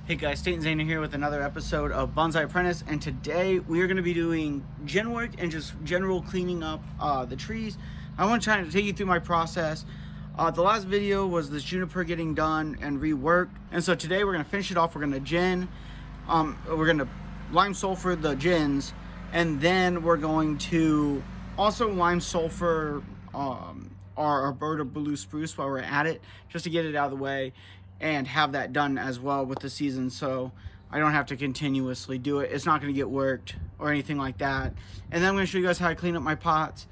Hey guys, State and Zayna here with another episode of Bonsai Apprentice, and today we are going to be doing gen work and just general cleaning up the trees. I want to try to take you through my process. The last video was this juniper getting done and reworked, and so today we're going to finish it off. We're going to gen, we're going to lime sulfur the gens, and then we're going to also lime sulfur our Alberta blue spruce while we're at it, just to get it out of the way and have that done as well with the season, so I don't have to continuously do it. It's not going to get worked or anything like that. And then I'm going to show you guys how I clean up my pots,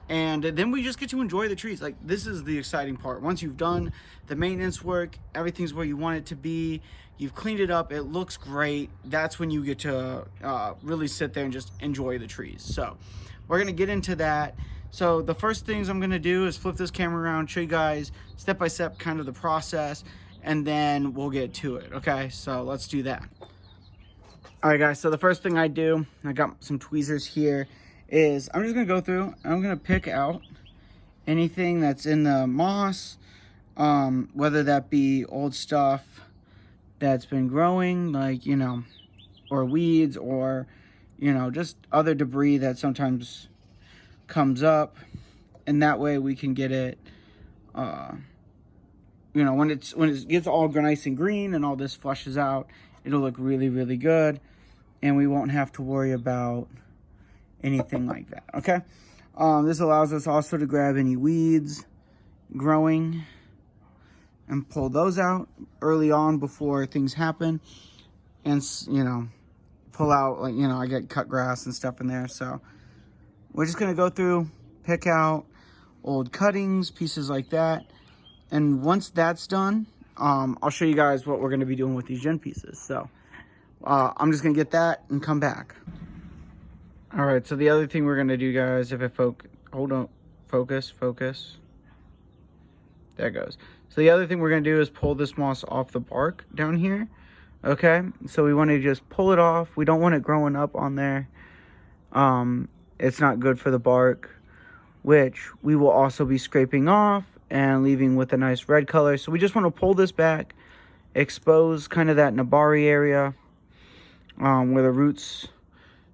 and then we just get to enjoy the trees. Like, this is the exciting part. Once you've done the maintenance work, everything's where you want it to be, you've cleaned it up, it looks great, that's when you get to really sit there and just enjoy the trees. So we're going to get into that. So the first things I'm going to do is flip this camera around, show you guys step by step kind of the process, and then we'll get to it. Okay, so let's do that. All right guys, so the first thing I do, I got some tweezers here, is I'm just gonna go through and I'm gonna pick out anything that's in the moss, whether that be old stuff that's been growing, like, you know, or weeds, or, you know, just other debris that sometimes comes up, and that way we can get it you know, when it gets all nice and green and all this flushes out, it'll look really, really good, and we won't have to worry about anything like that. Okay, this allows us also to grab any weeds growing and pull those out early on before things happen, and, you know, pull out, like, you know, I get cut grass and stuff in there. So we're just gonna go through, pick out old cuttings, pieces like that. And once that's done, I'll show you guys what we're going to be doing with these gen pieces. So I'm just going to get that and come back. All right, so the other thing we're going to do, guys, if I focus. There it goes. So the other thing we're going to do is pull this moss off the bark down here. Okay, so we want to just pull it off. We don't want it growing up on there. It's not good for the bark, which we will also be scraping off and leaving with a nice red color. So we just want to pull this back, expose kind of that nabari area where the roots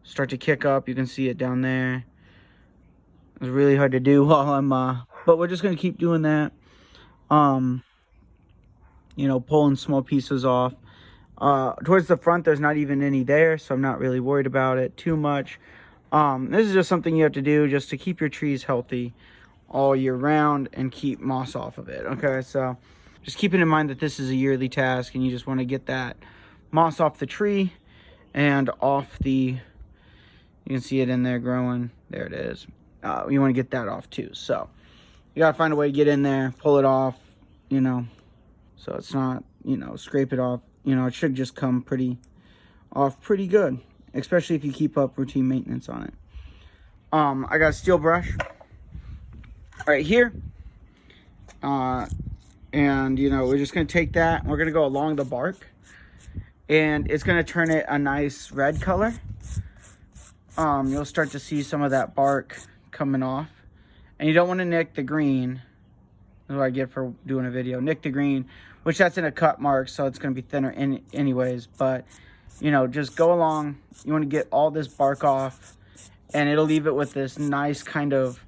start to kick up. You can see it down there. It's really hard to do while I'm but we're just going to keep doing that, you know, pulling small pieces off. Towards the front, there's not even any there, so I'm not really worried about it too much. This is just something you have to do just to keep your trees healthy all year round and keep moss off of it. Okay, so just keeping in mind that this is a yearly task, and you just want to get that moss off the tree and off the, you can see it in there growing, there it is. You want to get that off too, so you gotta find a way to get in there, pull it off, you know, so it's not, you know, scrape it off, you know, it should just come pretty good, especially if you keep up routine maintenance on it. I got a steel brush right here, and, you know, we're just going to take that and we're going to go along the bark, and it's going to turn it a nice red color. You'll start to see some of that bark coming off, and you don't want to nick the green. That's what I get for doing a video, nick the green, which that's in a cut mark, so it's going to be thinner anyways. But, you know, just go along. You want to get all this bark off, and it'll leave it with this nice kind of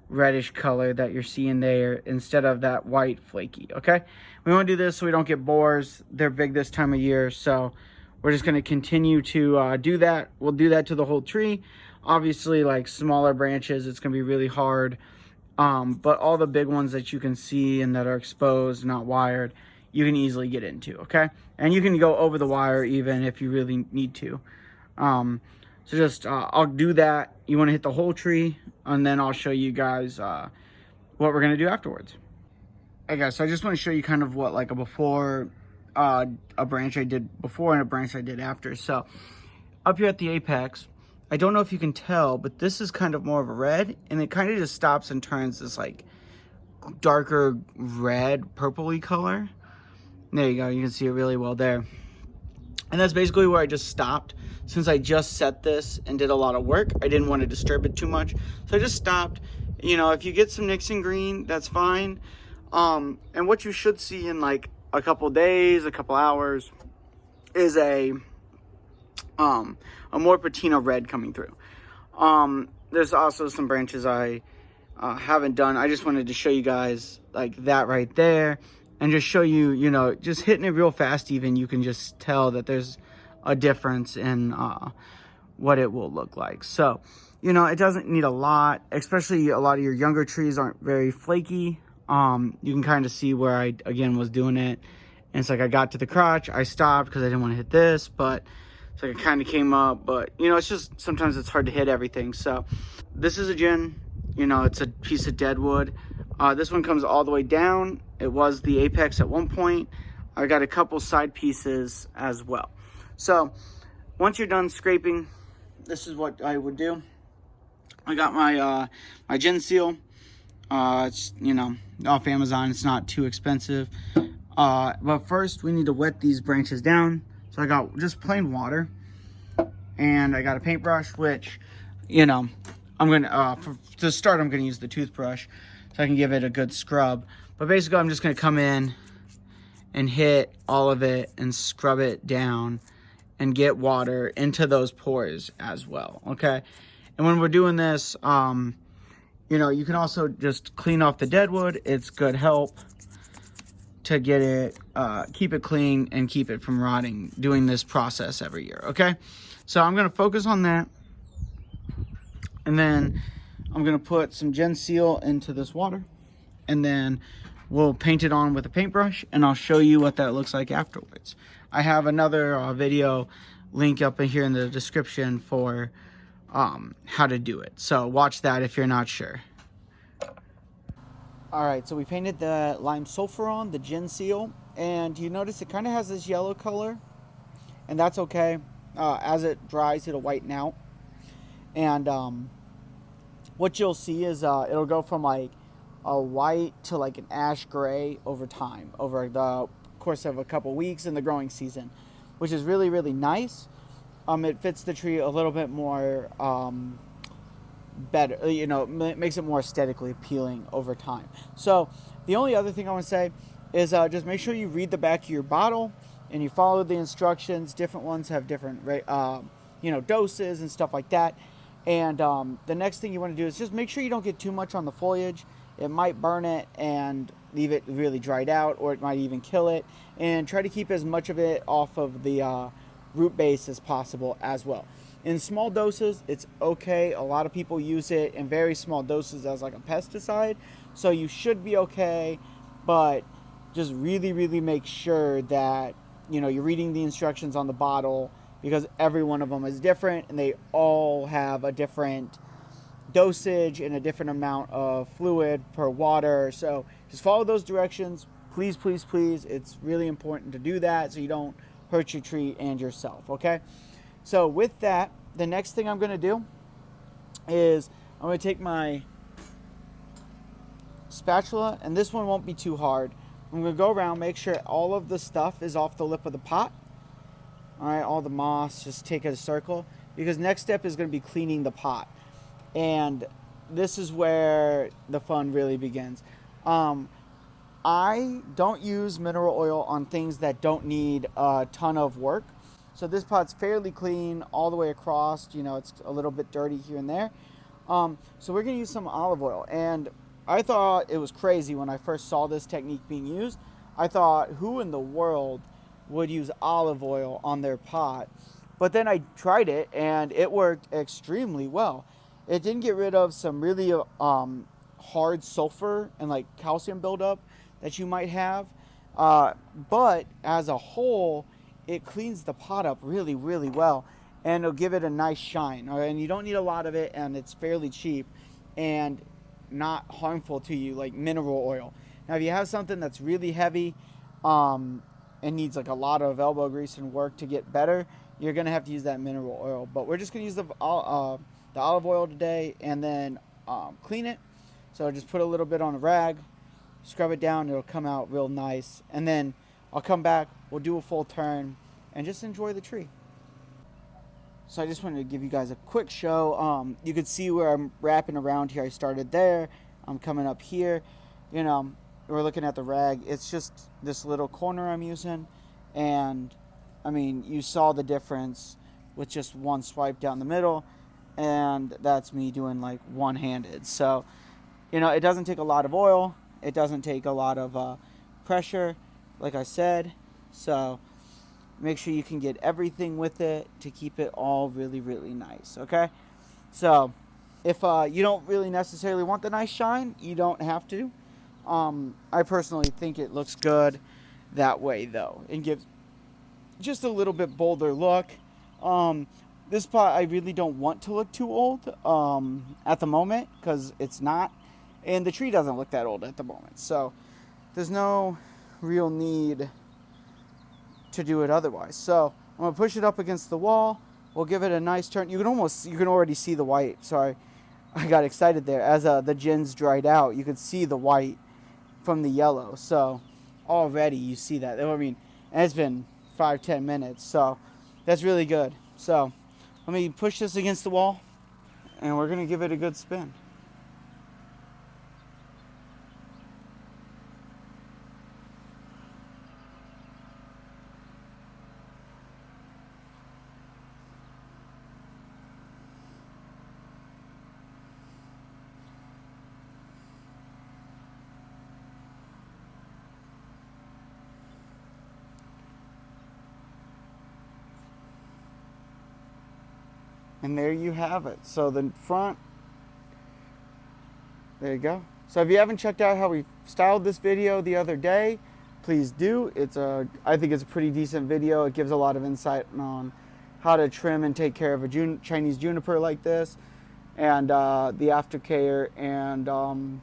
reddish color that you're seeing there instead of that white flaky. Okay, we want to do this so we don't get borers. They're big this time of year, so we're just going to continue to do that. We'll do that to the whole tree. Obviously, like smaller branches, it's going to be really hard, but all the big ones that you can see and that are exposed, not wired, you can easily get into. Okay, and you can go over the wire even if you really need to. So just, I'll do that. You want to hit the whole tree, and then I'll show you guys what we're going to do afterwards. Hey guys, so I just want to show you kind of what, like, a before, a branch I did before and a branch I did after. So up here at the apex, I don't know if you can tell, but this is kind of more of a red, and it kind of just stops and turns this, like, darker red, purpley color. There you go. You can see it really well there. And that's basically where I just stopped. Since I just set this and did a lot of work, I didn't want to disturb it too much, so I just stopped. You know, if you get some nicks in green, that's fine. And what you should see in like a couple days, a couple hours, is a more patina red coming through. There's also some branches I haven't done. I just wanted to show you guys like that right there, and just show you, you know, just hitting it real fast, even you can just tell that there's a difference in what it will look like. So, you know, it doesn't need a lot, especially a lot of your younger trees aren't very flaky. You can kind of see where I, again, was doing it. And it's like I got to the crotch, I stopped because I didn't want to hit this, but it's like it kind of came up. But, you know, it's just sometimes it's hard to hit everything. So this is a gin, you know, it's a piece of dead wood. This one comes all the way down. It was the apex at one point. I got a couple side pieces as well. So once you're done scraping, this is what I would do. I got my my gin seal. It's, you know, off Amazon. It's not too expensive. But first we need to wet these branches down. So I got just plain water, and I got a paintbrush, which, you know, I'm gonna to start I'm gonna use the toothbrush so I can give it a good scrub. But basically I'm just gonna come in and hit all of it and scrub it down and get water into those pores as well, okay? And when we're doing this, you know, you can also just clean off the dead wood. It's good help to get it, keep it clean and keep it from rotting, doing this process every year, okay? So I'm gonna focus on that. And then I'm gonna put some Gen Seal into this water, and then we'll paint it on with a paintbrush, and I'll show you what that looks like afterwards. I have another video link up in here in the description for how to do it. So watch that if you're not sure. All right, so we painted the lime sulfur on, the Gen Seal, and you notice it kind of has this yellow color, and that's okay. As it dries, it'll whiten out. And what you'll see is it'll go from like a white to like an ash gray over time, over the course of a couple weeks in the growing season, which is really, really nice. It fits the tree a little bit more better, you know, makes it more aesthetically appealing over time. So the only other thing I want to say is just make sure you read the back of your bottle and you follow the instructions. Different ones have different you know, doses and stuff like that. And the next thing you want to do is just make sure you don't get too much on the foliage. It might burn it and leave it really dried out, or it might even kill it. And try to keep as much of it off of the root base as possible as well. In small doses, it's okay. A lot of people use it in very small doses as like a pesticide, so you should be okay. But just really, really make sure that, you know, you're reading the instructions on the bottle, because every one of them is different and they all have a different dosage and a different amount of fluid per water. So just follow those directions, please, please, please. It's really important to do that so you don't hurt your tree and yourself, okay? So with that, the next thing I'm going to do is I'm going to take my spatula, and this one won't be too hard. I'm going to go around, make sure all of the stuff is off the lip of the pot. All right, all the moss, just take a circle, because next step is going to be cleaning the pot. And this is where the fun really begins. I don't use mineral oil on things that don't need a ton of work. So this pot's fairly clean all the way across. You know, it's a little bit dirty here and there. So we're going to use some olive oil. And I thought it was crazy when I first saw this technique being used. I thought, who in the world would use olive oil on their pot? But then I tried it, and it worked extremely well. It didn't get rid of some really hard sulfur and like calcium buildup that you might have. But as a whole, it cleans the pot up really, really well, and it'll give it a nice shine. All right? And you don't need a lot of it, and it's fairly cheap and not harmful to you like mineral oil. Now, if you have something that's really heavy and needs like a lot of elbow grease and work to get better, you're going to have to use that mineral oil. But we're just going to use the olive oil today, and then clean it. So just put a little bit on a rag, scrub it down, it'll come out real nice. And then I'll come back, we'll do a full turn, and just enjoy the tree. So I just wanted to give you guys a quick show. You can see where I'm wrapping around here. I started there, I'm coming up here. You know, we're looking at the rag. It's just this little corner I'm using, and I mean, you saw the difference with just one swipe down the middle, and that's me doing like one-handed. So, you know, it doesn't take a lot of oil. It doesn't take a lot of pressure, like I said. So make sure you can get everything with it to keep it all really, really nice, okay? So if you don't really necessarily want the nice shine, you don't have to. I personally think it looks good that way, though, and gives just a little bit bolder look. This pot I really don't want to look too old at the moment, because it's not, and the tree doesn't look that old at the moment, so there's no real need to do it otherwise. So I'm gonna push it up against the wall. We'll give it a nice turn. You can already see the white. Sorry, I got excited there. As the gins dried out, you could see the white from the yellow. So already you see that. I mean, and it's been 5-10 minutes, so that's really good. So let me push this against the wall, and we're gonna give it a good spin. And there you have it. So the front, there you go. So if you haven't checked out how we styled this video the other day, please do. I think it's a pretty decent video. It gives a lot of insight on how to trim and take care of a Chinese juniper like this, and the aftercare. And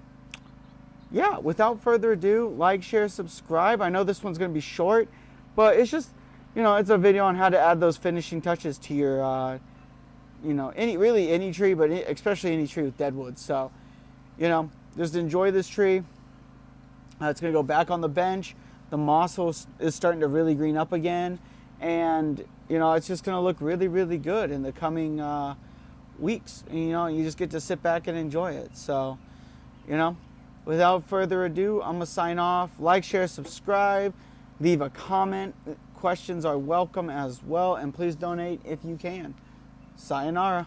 yeah, without further ado, like, share, subscribe. I know this one's going to be short, but it's just, you know, it's a video on how to add those finishing touches to your you know, any tree, but especially any tree with deadwood. So, you know, just enjoy this tree. It's going to go back on the bench. The moss is starting to really green up again. And, you know, it's just going to look really, really good in the coming weeks. And, you know, you just get to sit back and enjoy it. So, you know, without further ado, I'm going to sign off. Like, share, subscribe, leave a comment. Questions are welcome as well. And please donate if you can. Sayonara.